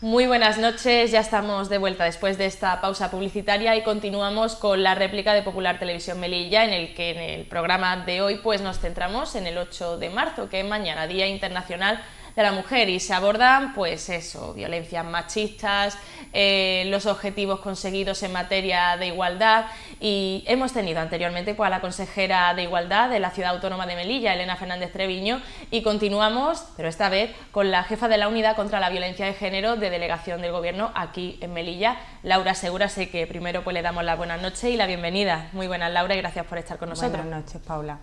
Muy buenas noches, ya estamos de vuelta después de esta pausa publicitaria y continuamos con la réplica de Popular Televisión Melilla, en el que en el programa de hoy pues nos centramos en el 8 de marzo, que es mañana, Día Internacional de la Mujer, y se abordan pues eso, violencias machistas, los objetivos conseguidos en materia de igualdad, y hemos tenido anteriormente pues a la consejera de Igualdad de la Ciudad Autónoma de Melilla, Elena Fernández Treviño, y continuamos, pero esta vez con la jefa de la Unidad contra la Violencia de Género de Delegación del Gobierno aquí en Melilla, Laura Segura. Sé que primero pues le damos la buenas noches y la bienvenida. Muy buenas, Laura, y gracias por estar con nosotros. Buenas noches, Paula.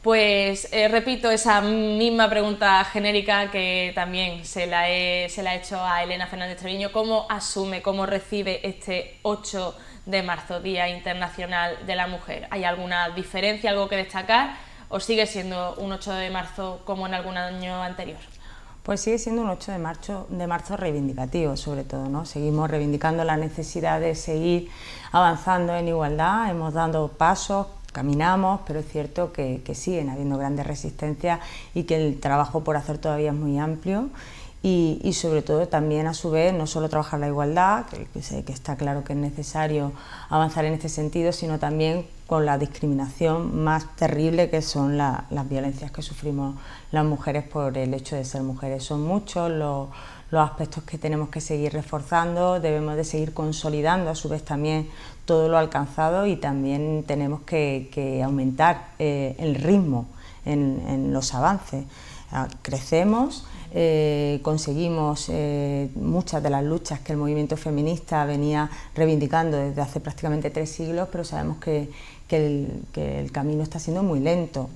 Pues repito esa misma pregunta genérica que también se la he hecho a Elena Fernández Treviño. ¿Cómo asume, cómo recibe este 8 de marzo, Día Internacional de la Mujer? ¿Hay alguna diferencia, algo que destacar, o sigue siendo un 8 de marzo como en algún año anterior? Pues sigue siendo un 8 de marzo reivindicativo, sobre todo, ¿no? Seguimos reivindicando la necesidad de seguir avanzando en igualdad, hemos dado pasos, caminamos, pero es cierto que siguen habiendo grandes resistencias y que el trabajo por hacer todavía es muy amplio. Y sobre todo también, a su vez, no solo trabajar la igualdad, que está claro que es necesario avanzar en este sentido, sino también con la discriminación más terrible, que son las violencias que sufrimos las mujeres por el hecho de ser mujeres. Son muchos los aspectos que tenemos que seguir reforzando, debemos de seguir consolidando a su vez también todo lo alcanzado, y también tenemos que aumentar el ritmo en los avances. Crecemos, conseguimos muchas de las luchas que el movimiento feminista venía reivindicando desde hace prácticamente 3 siglos, pero sabemos que el camino está siendo muy lento,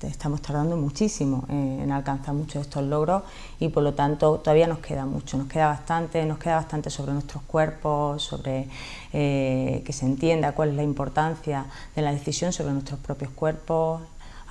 estamos tardando muchísimo en alcanzar muchos de estos logros, y por lo tanto todavía nos queda mucho, nos queda bastante sobre nuestros cuerpos, sobre que se entienda cuál es la importancia de la decisión sobre nuestros propios cuerpos.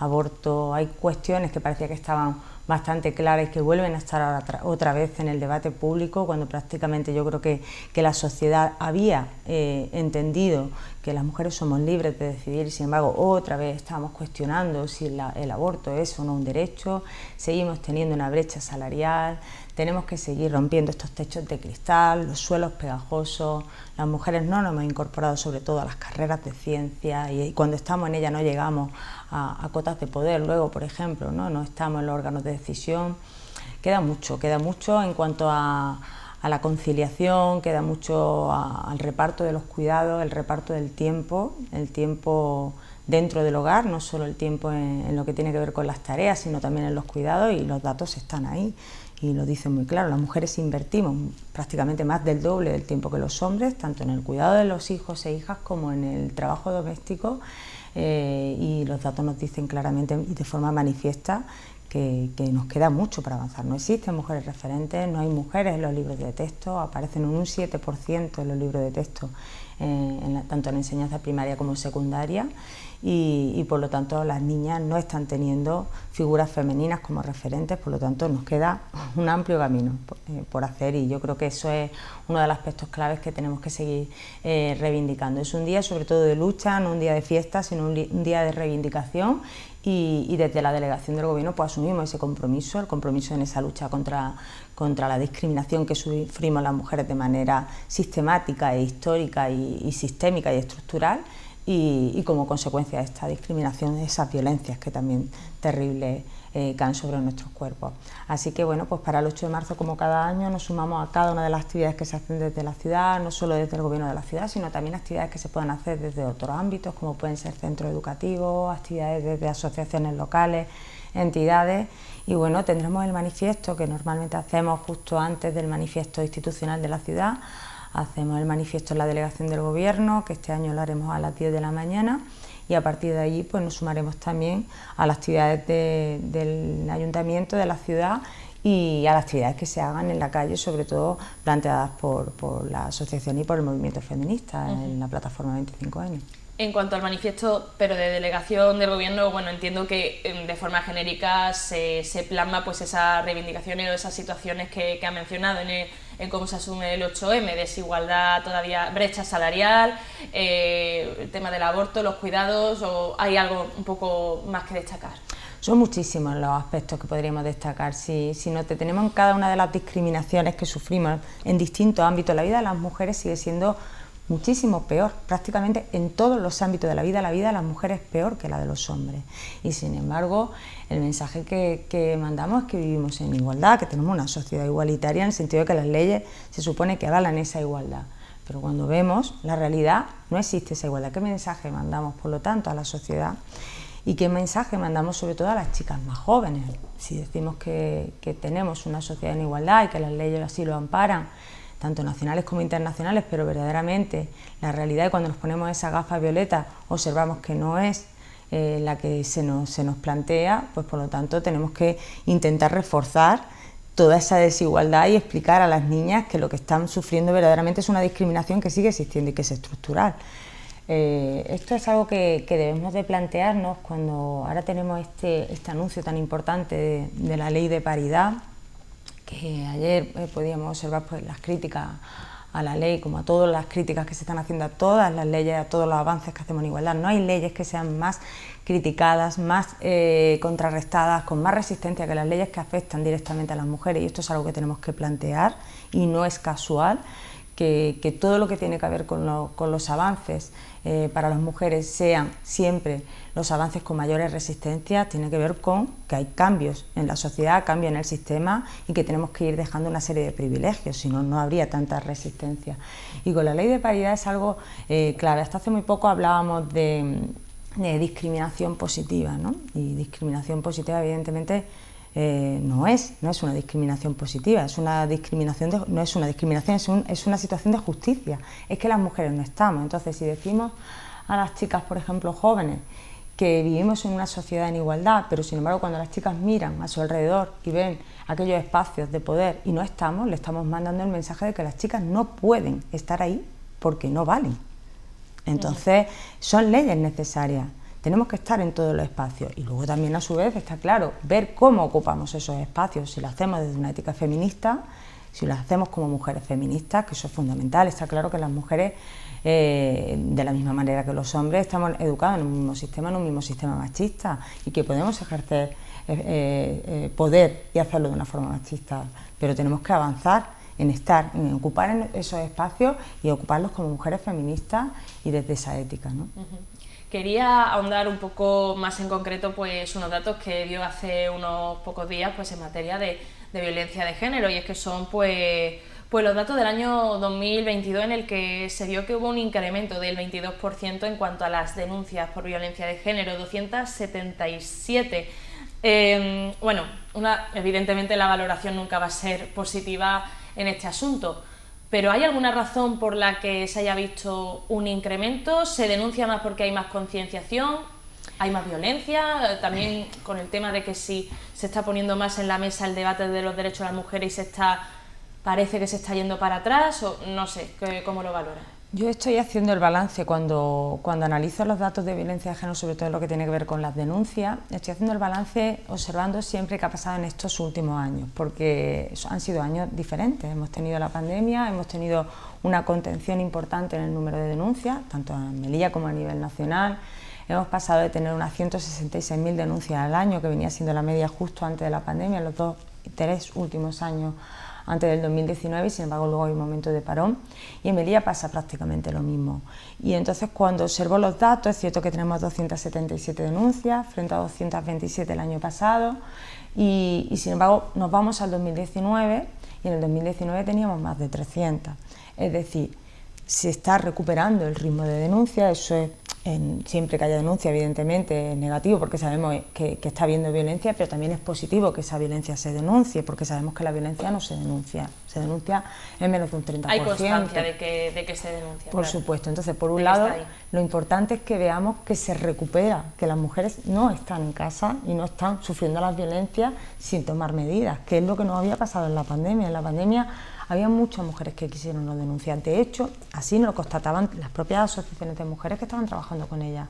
Aborto, hay cuestiones que parecía que estaban bastante claras y que vuelven a estar otra vez en el debate público, cuando prácticamente yo creo que la sociedad había entendido que las mujeres somos libres de decidir, y sin embargo otra vez estamos cuestionando si el aborto es o no un derecho. Seguimos teniendo una brecha salarial, tenemos que seguir rompiendo estos techos de cristal, los suelos pegajosos. Las mujeres no nos hemos incorporado sobre todo a las carreras de ciencia, y cuando estamos en ellas no llegamos a cotas de poder. Luego, por ejemplo, no estamos en los órganos de decisión. Queda mucho en cuanto a la conciliación, queda mucho al reparto de los cuidados, el reparto del tiempo, el tiempo dentro del hogar, no solo el tiempo en lo que tiene que ver con las tareas, sino también en los cuidados, y los datos están ahí y lo dicen muy claro. Las mujeres invertimos prácticamente más del doble del tiempo que los hombres, tanto en el cuidado de los hijos e hijas como en el trabajo doméstico, y los datos nos dicen claramente y de forma manifiesta que nos queda mucho para avanzar. No existen mujeres referentes, no hay mujeres en los libros de texto, aparecen en un 7% en los libros de texto, tanto en enseñanza primaria como en secundaria, y por lo tanto las niñas no están teniendo figuras femeninas como referentes. Por lo tanto nos queda un amplio camino por hacer, y yo creo que eso es uno de los aspectos claves que tenemos que seguir reivindicando. Es un día sobre todo de lucha, no un día de fiesta, sino un día de reivindicación, y desde la delegación del Gobierno pues asumimos ese compromiso, el compromiso en esa lucha contra la discriminación que sufrimos las mujeres de manera sistemática e histórica y sistémica y estructural, y como consecuencia de esta discriminación, de esas violencias que también terribles caen sobre nuestros cuerpos. Así que bueno, pues para el 8 de marzo, como cada año, nos sumamos a cada una de las actividades que se hacen desde la ciudad, no solo desde el Gobierno de la ciudad, sino también actividades que se pueden hacer desde otros ámbitos, como pueden ser centros educativos, actividades desde asociaciones locales, entidades. Y bueno, tendremos el manifiesto que normalmente hacemos justo antes del manifiesto institucional de la ciudad. Hacemos el manifiesto en la delegación del Gobierno, que este año lo haremos a las 10 de la mañana, y a partir de allí pues nos sumaremos también a las actividades del ayuntamiento, de la ciudad, y a las actividades que se hagan en la calle, sobre todo planteadas por la asociación y por el movimiento feminista en la plataforma 25 años. En cuanto al manifiesto, pero de delegación del Gobierno, bueno, entiendo que de forma genérica se plasma pues esas reivindicaciones o esas situaciones que ha mencionado en cómo se asume el 8M, desigualdad todavía, brecha salarial, el tema del aborto, los cuidados, ¿o hay algo un poco más que destacar? Son muchísimos los aspectos que podríamos destacar. Si nos detenemos en cada una de las discriminaciones que sufrimos en distintos ámbitos, la vida de las mujeres sigue siendo muchísimo peor. Prácticamente en todos los ámbitos de la vida de las mujeres es peor que la de los hombres. Y sin embargo, el mensaje que mandamos es que vivimos en igualdad, que tenemos una sociedad igualitaria, en el sentido de que las leyes se supone que avalan esa igualdad. Pero cuando vemos la realidad, no existe esa igualdad. ¿Qué mensaje mandamos, por lo tanto, a la sociedad? ¿Y qué mensaje mandamos sobre todo a las chicas más jóvenes? Si decimos que tenemos una sociedad en igualdad y que las leyes así lo amparan, tanto nacionales como internacionales, pero verdaderamente la realidad, y cuando nos ponemos esa gafa violeta observamos que no es la que se nos plantea, pues por lo tanto tenemos que intentar reforzar toda esa desigualdad y explicar a las niñas que lo que están sufriendo verdaderamente es una discriminación que sigue existiendo y que es estructural. Esto es algo que debemos de plantearnos cuando ahora tenemos este anuncio tan importante de la ley de paridad, que ayer podíamos observar pues, las críticas a la ley, como a todas las críticas que se están haciendo a todas las leyes, a todos los avances que hacemos en igualdad. No hay leyes que sean más criticadas, más contrarrestadas, con más resistencia que las leyes que afectan directamente a las mujeres, y esto es algo que tenemos que plantear, y no es casual que todo lo que tiene que ver con los avances para las mujeres sean siempre los avances con mayores resistencias, tiene que ver con que hay cambios en la sociedad, cambios en el sistema y que tenemos que ir dejando una serie de privilegios, si no, no habría tanta resistencia. Y con la ley de paridad es algo claro. Hasta hace muy poco hablábamos de discriminación positiva, ¿no? Y discriminación positiva evidentemente no es una discriminación positiva, es una discriminación no es una discriminación, es una situación de justicia. Es que las mujeres no estamos. Entonces, si decimos a las chicas, por ejemplo, jóvenes, que vivimos en una sociedad en igualdad, pero sin embargo cuando las chicas miran a su alrededor y ven aquellos espacios de poder y no estamos, le estamos mandando el mensaje de que las chicas no pueden estar ahí porque no valen. Entonces, son leyes necesarias. Tenemos que estar en todos los espacios y luego también a su vez está claro ver cómo ocupamos esos espacios, si lo hacemos desde una ética feminista, si lo hacemos como mujeres feministas, que eso es fundamental. Está claro que las mujeres, de la misma manera que los hombres, estamos educados en un mismo sistema machista y que podemos ejercer poder y hacerlo de una forma machista, pero tenemos que avanzar en ocupar en esos espacios y ocuparlos como mujeres feministas y desde esa ética, ¿no? Quería ahondar un poco más en concreto pues unos datos que dio hace unos pocos días pues en materia de violencia de género, y es que son pues los datos del año 2022, en el que se vio que hubo un incremento del 22% en cuanto a las denuncias por violencia de género, 277. Bueno, evidentemente la valoración nunca va a ser positiva en este asunto, pero ¿hay alguna razón por la que se haya visto un incremento? ¿Se denuncia más porque hay más concienciación? ¿Hay más violencia? También con el tema de que si se está poniendo más en la mesa el debate de los derechos de las mujeres y parece que se está yendo para atrás, o no sé, ¿cómo lo valora? Yo estoy haciendo el balance cuando analizo los datos de violencia de género, sobre todo en lo que tiene que ver con las denuncias. Estoy haciendo el balance observando siempre qué ha pasado en estos últimos años, porque han sido años diferentes. Hemos tenido la pandemia, hemos tenido una contención importante en el número de denuncias, tanto en Melilla como a nivel nacional. Hemos pasado de tener unas 166.000 denuncias al año, que venía siendo la media justo antes de la pandemia, en los 3 últimos años antes del 2019, y sin embargo luego hay un momento de parón, y en Melilla pasa prácticamente lo mismo. Y entonces cuando observo los datos, es cierto que tenemos 277 denuncias frente a 227 el año pasado, y sin embargo nos vamos al 2019, y en el 2019 teníamos más de 300. Es decir, se está recuperando el ritmo de denuncia. Eso es, siempre que haya denuncia, evidentemente es negativo porque sabemos que está habiendo violencia, pero también es positivo que esa violencia se denuncie, porque sabemos que la violencia no se denuncia, se denuncia en menos de un 30%. Hay constancia de que se denuncia. Por supuesto. Entonces, por un lado, lo importante es que veamos que se recupera, que las mujeres no están en casa y no están sufriendo las violencias sin tomar medidas, que es lo que nos había pasado en la pandemia. En la pandemia había muchas mujeres que quisieron no denunciar. De hecho, así nos lo constataban las propias asociaciones de mujeres que estaban trabajando con ellas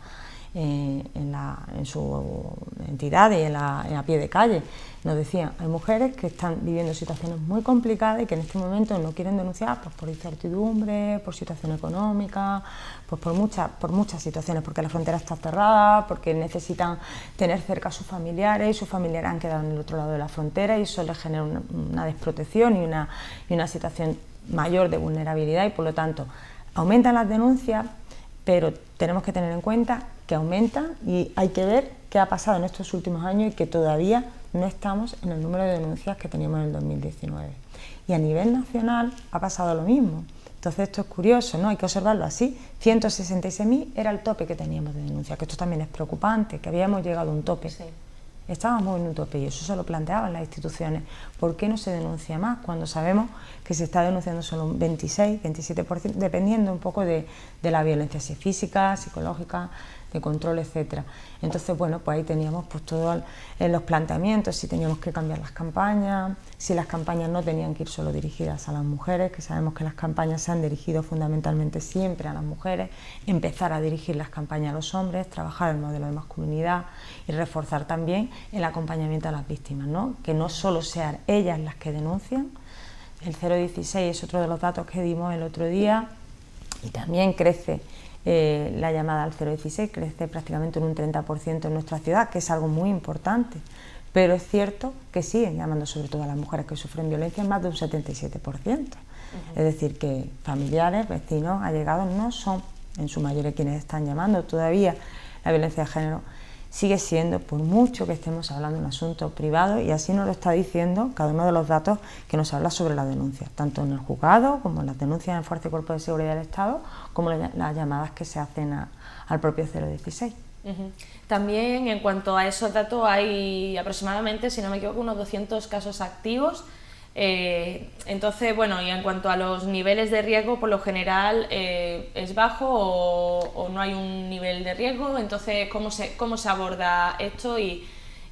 en su entidad y en a pie de calle. Nos decían, hay mujeres que están viviendo situaciones muy complicadas y que en este momento no quieren denunciar pues, por incertidumbre, por situación económica, pues por muchas situaciones, porque la frontera está cerrada, porque necesitan tener cerca a sus familiares y sus familiares han quedado en el otro lado de la frontera y eso les genera una desprotección y una situación mayor de vulnerabilidad y por lo tanto aumentan las denuncias, pero tenemos que tener en cuenta que aumentan y hay que ver qué ha pasado en estos últimos años y que todavía no estamos en el número de denuncias que teníamos en el 2019. Y a nivel nacional ha pasado lo mismo. Entonces esto es curioso, ¿no? Hay que observarlo así. 166.000 era el tope que teníamos de denuncias, que esto también es preocupante, que habíamos llegado a un tope. Sí. Estábamos en un tope y eso se lo planteaban las instituciones. ¿Por qué no se denuncia más cuando sabemos que se está denunciando solo un 26, 27%, dependiendo un poco de la violencia, si es física, psicológica, de control, etcétera? Entonces, bueno, pues ahí teníamos pues todos los planteamientos, si teníamos que cambiar las campañas, si las campañas no tenían que ir solo dirigidas a las mujeres, que sabemos que las campañas se han dirigido fundamentalmente siempre a las mujeres, empezar a dirigir las campañas a los hombres, trabajar el modelo de masculinidad y reforzar también el acompañamiento a las víctimas, ¿no? Que no solo sean ellas las que denuncian. El 016 es otro de los datos que dimos el otro día y también crece la llamada al 016, crece prácticamente en un 30% en nuestra ciudad, que es algo muy importante, pero es cierto que siguen llamando sobre todo a las mujeres que sufren violencia más de un 77%. Es decir, que familiares, vecinos, allegados no son en su mayoría quienes están llamando. Todavía la violencia de género sigue siendo, por mucho que estemos hablando de un asunto privado, y así nos lo está diciendo cada uno de los datos que nos habla sobre la denuncia, tanto en el juzgado como en las denuncias en Fuerza y Cuerpo de Seguridad del Estado, como las llamadas que se hacen al propio 016. También en cuanto a esos datos hay aproximadamente, si no me equivoco, unos 200 casos activos. Entonces, bueno, y en cuanto a los niveles de riesgo, por lo general es bajo o no hay un nivel de riesgo. Entonces, ¿cómo se aborda esto y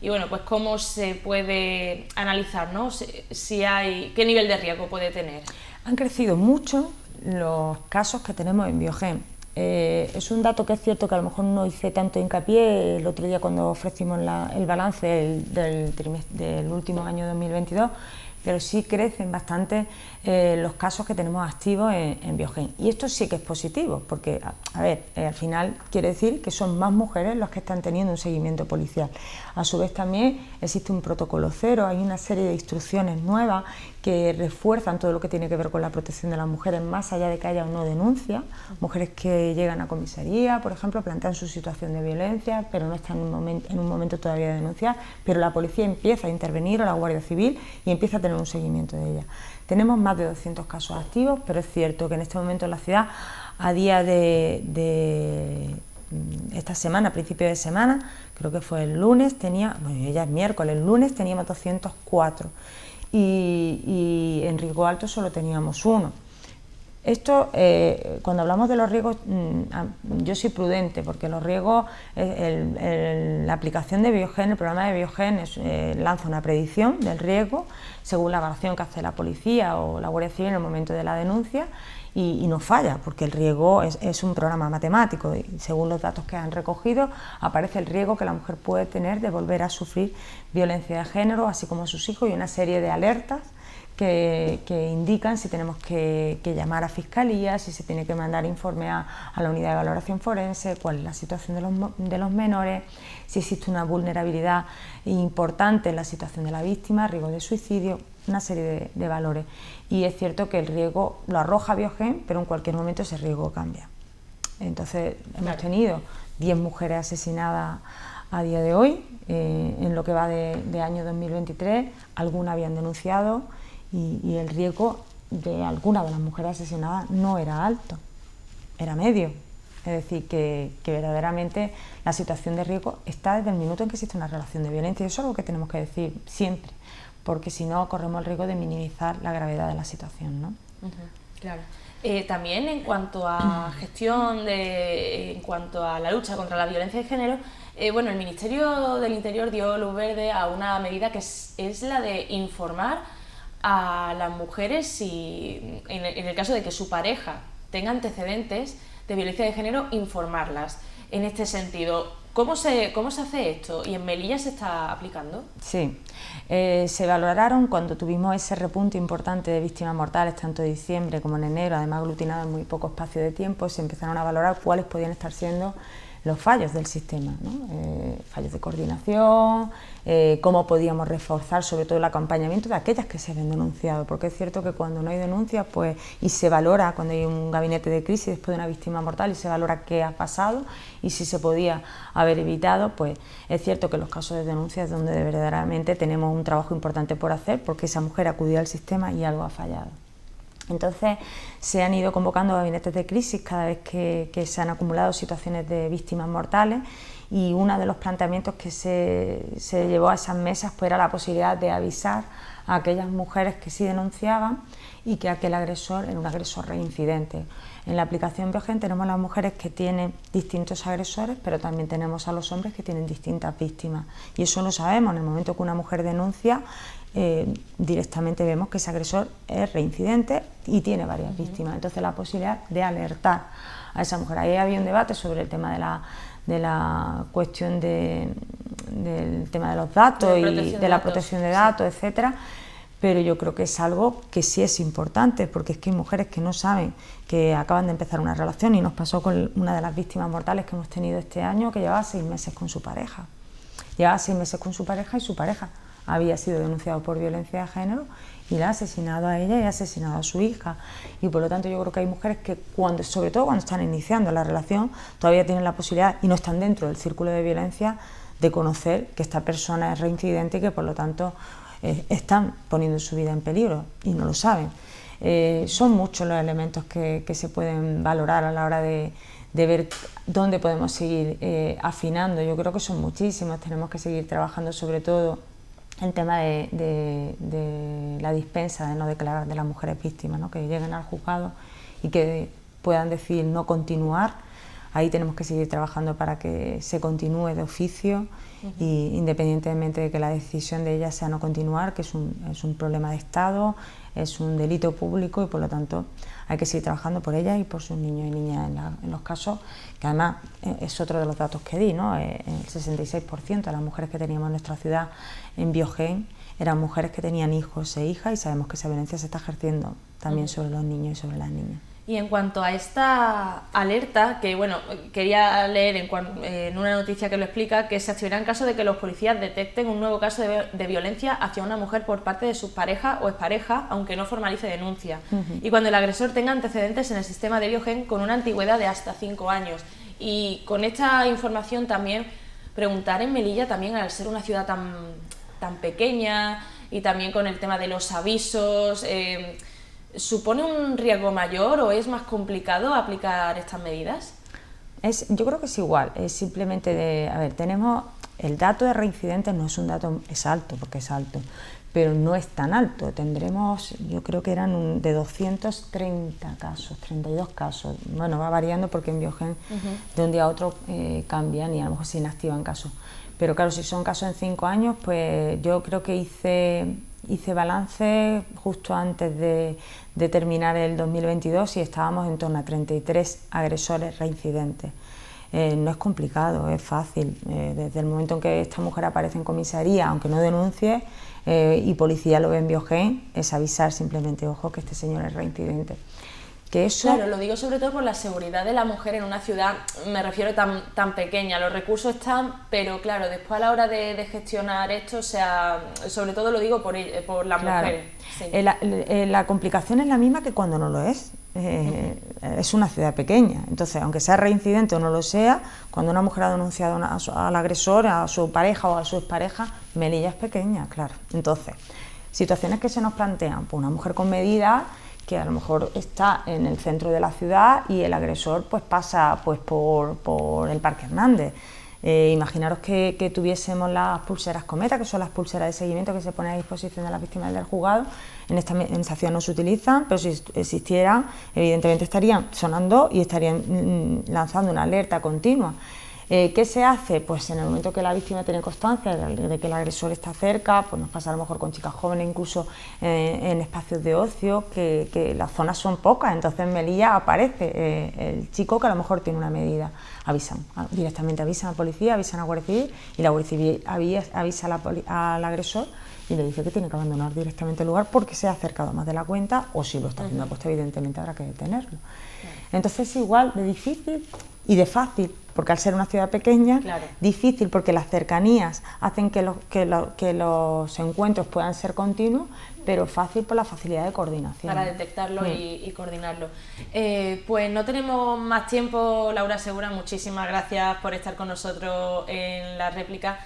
bueno, pues cómo se puede analizar, ¿no? Si hay, qué nivel de riesgo puede tener? Han crecido mucho los casos que tenemos en Biogen. Es un dato que es cierto que a lo mejor no hice tanto hincapié el otro día cuando ofrecimos el balance del último año 2022, pero sí crecen bastante los casos que tenemos activos en Biogen. Y esto sí que es positivo, porque, a ver, al final quiere decir que son más mujeres las que están teniendo un seguimiento policial. A su vez también existe un protocolo cero, hay una serie de instrucciones nuevas que refuerzan todo lo que tiene que ver con la protección de las mujeres, más allá de que haya o no denuncia. Mujeres que llegan a comisaría, por ejemplo, plantean su situación de violencia, pero no están en un momento todavía de denunciar, pero la policía empieza a intervenir, o la Guardia Civil, y empieza a tener un seguimiento de ellas. Tenemos más de 200 casos activos, pero es cierto que en este momento en la ciudad, a día de esta semana, a principio de semana, creo que fue el lunes, ya es miércoles, el lunes teníamos 204 y en riesgo alto solo teníamos uno. Esto, cuando hablamos de los riesgos, yo soy prudente, porque los riesgos, la aplicación de Biogen, el programa de Biogen lanza una predicción del riesgo según la evaluación que hace la policía o la Guardia Civil en el momento de la denuncia y no falla, porque el riesgo es un programa matemático y según los datos que han recogido aparece el riesgo que la mujer puede tener de volver a sufrir violencia de género, así como sus hijos, y una serie de alertas que indican si tenemos que llamar a fiscalía, si se tiene que mandar informe a la unidad de valoración forense, cuál es la situación de los menores, si existe una vulnerabilidad importante en la situación de la víctima, riesgo de suicidio, una serie de valores. Y es cierto que el riesgo lo arroja Biogen, pero en cualquier momento ese riesgo cambia. Entonces hemos tenido 10 mujeres asesinadas a día de hoy, en lo que va de año 2023, algunas habían denunciado, y el riesgo de alguna de las mujeres asesinadas no era alto, era medio. Es decir, que verdaderamente la situación de riesgo está desde el minuto en que existe una relación de violencia, y eso es algo que tenemos que decir siempre, porque si no corremos el riesgo de minimizar la gravedad de la situación, ¿no? Claro. También en cuanto a gestión, en cuanto a la lucha contra la violencia de género, bueno, el Ministerio del Interior dio luz verde a una medida que es la de informar a las mujeres si, en el caso de que su pareja tenga antecedentes de violencia de género, informarlas. en este sentido. ¿Cómo se hace esto? ¿Y en Melilla se está aplicando? Sí, se valoraron cuando tuvimos ese repunte importante de víctimas mortales, tanto en diciembre como en enero, además aglutinado en muy poco espacio de tiempo, se empezaron a valorar cuáles podían estar siendo los fallos del sistema, ¿no? Fallos de coordinación, cómo podíamos reforzar sobre todo el acompañamiento de aquellas que se ven denunciado, porque es cierto que cuando no hay denuncias pues, y se valora, cuando hay un gabinete de crisis después de una víctima mortal y se valora qué ha pasado y si se podía haber evitado, pues es cierto que en los casos de denuncia es donde verdaderamente tenemos un trabajo importante por hacer, porque esa mujer acudió al sistema y algo ha fallado. Entonces se han ido convocando gabinetes de crisis cada vez que se han acumulado situaciones de víctimas mortales, y uno de los planteamientos que se llevó a esas mesas pues era la posibilidad de avisar a aquellas mujeres que sí denunciaban y que aquel agresor era un agresor reincidente. En la aplicación Biogen tenemos a las mujeres que tienen distintos agresores, pero también tenemos a los hombres que tienen distintas víctimas, y eso lo sabemos. En el momento que una mujer denuncia, directamente vemos que ese agresor es reincidente y tiene varias víctimas. Entonces la posibilidad de alertar a esa mujer. Ahí había un debate sobre el tema de la cuestión del tema de los datos y de la protección de datos, etcétera. Pero yo creo que es algo que sí es importante, porque es que hay mujeres que no saben que acaban de empezar una relación, y nos pasó con una de las víctimas mortales que hemos tenido este año, que llevaba 6 meses con su pareja. Llevaba 6 meses con su pareja y su pareja había sido denunciado por violencia de género y la ha asesinado a ella y ha asesinado a su hija. Y por lo tanto yo creo que hay mujeres que, sobre todo cuando están iniciando la relación, todavía tienen la posibilidad y no están dentro del círculo de violencia de conocer que esta persona es reincidente y que por lo tanto están poniendo su vida en peligro y no lo saben. Son muchos los elementos que se pueden valorar a la hora de ver dónde podemos seguir afinando. Yo creo que son muchísimos. Tenemos que seguir trabajando sobre todo el tema de la dispensa de no declarar de las mujeres víctimas, ¿no? Que lleguen al juzgado y que puedan decir no continuar. Ahí tenemos que seguir trabajando para que se continúe de oficio, y independientemente de que la decisión de ella sea no continuar, que es un problema de Estado, es un delito público, y por lo tanto hay que seguir trabajando por ella y por sus niños y niñas en los casos, que además es otro de los datos que di, ¿no? El 66% de las mujeres que teníamos en nuestra ciudad en Biogen eran mujeres que tenían hijos e hijas, y sabemos que esa violencia se está ejerciendo también sobre los niños y sobre las niñas. Y en cuanto a esta alerta, que bueno, quería leer en una noticia que lo explica, que se activará en caso de que los policías detecten un nuevo caso de violencia hacia una mujer por parte de su pareja o expareja, aunque no formalice denuncia. Y cuando el agresor tenga antecedentes en el sistema de Biogen con una antigüedad de hasta 5 años. Y con esta información también preguntar en Melilla, también al ser una ciudad tan pequeña, y también con el tema de los avisos, ¿supone un riesgo mayor o es más complicado aplicar estas medidas? Yo creo que es igual, es simplemente tenemos el dato de reincidentes, no es un dato, es alto, porque es alto, pero no es tan alto. Tendremos, yo creo que eran de 230 casos, 32 casos, bueno, va variando porque en Biogen de un día a otro cambian y a lo mejor se inactivan casos. Pero claro, si son casos en 5 años, pues yo creo que hice balance justo antes de terminar el 2022 y estábamos en torno a 33 agresores reincidentes. No es complicado, es fácil. Desde el momento en que esta mujer aparece en comisaría, aunque no denuncie, y policía lo ve en Biogen, es avisar simplemente, ojo, que este señor es reincidente. Que eso... Claro, lo digo sobre todo por la seguridad de la mujer en una ciudad, me refiero tan pequeña. Los recursos están, pero claro, después a la hora de gestionar esto, o sea, sobre todo lo digo por las mujeres. Sí. La complicación es la misma que cuando no lo es. Es una ciudad pequeña, entonces aunque sea reincidente o no lo sea, cuando una mujer ha denunciado al agresor, a su pareja o a su expareja, Melilla es pequeña, claro. Entonces, situaciones que se nos plantean, pues una mujer con medidas que a lo mejor está en el centro de la ciudad y el agresor pues pasa pues por el Parque Hernández. Imaginaros que tuviésemos las pulseras Cometa, que son las pulseras de seguimiento que se ponen a disposición de las víctimas del juzgado. En esta ciudad no se utilizan, pero si existieran, evidentemente estarían sonando y estarían lanzando una alerta continua. ¿Qué se hace? Pues en el momento que la víctima tiene constancia de que el agresor está cerca, pues nos pasa a lo mejor con chicas jóvenes, incluso en espacios de ocio, que las zonas son pocas, entonces en Melilla aparece el chico que a lo mejor tiene una medida, directamente avisan a la policía, avisan a Guardia Civil, y la Guardia Civil avisa al agresor y le dice que tiene que abandonar directamente el lugar porque se ha acercado más de la cuenta, o si lo está haciendo, pues evidentemente habrá que detenerlo. Entonces igual de difícil y de fácil, porque al ser una ciudad pequeña, difícil porque las cercanías hacen que los encuentros puedan ser continuos, pero fácil por la facilidad de coordinación. Para detectarlo y coordinarlo. Pues no tenemos más tiempo, Laura Segura, muchísimas gracias por estar con nosotros en la réplica.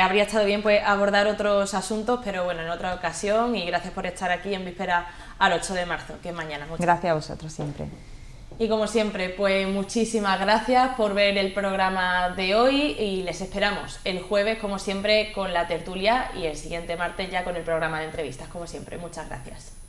Habría estado bien pues abordar otros asuntos, pero bueno, en otra ocasión, y gracias por estar aquí en víspera al 8 de marzo, que es mañana. Gracias a vosotros siempre. Y como siempre, pues muchísimas gracias por ver el programa de hoy y les esperamos el jueves, como siempre, con la tertulia y el siguiente martes ya con el programa de entrevistas, como siempre. Muchas gracias.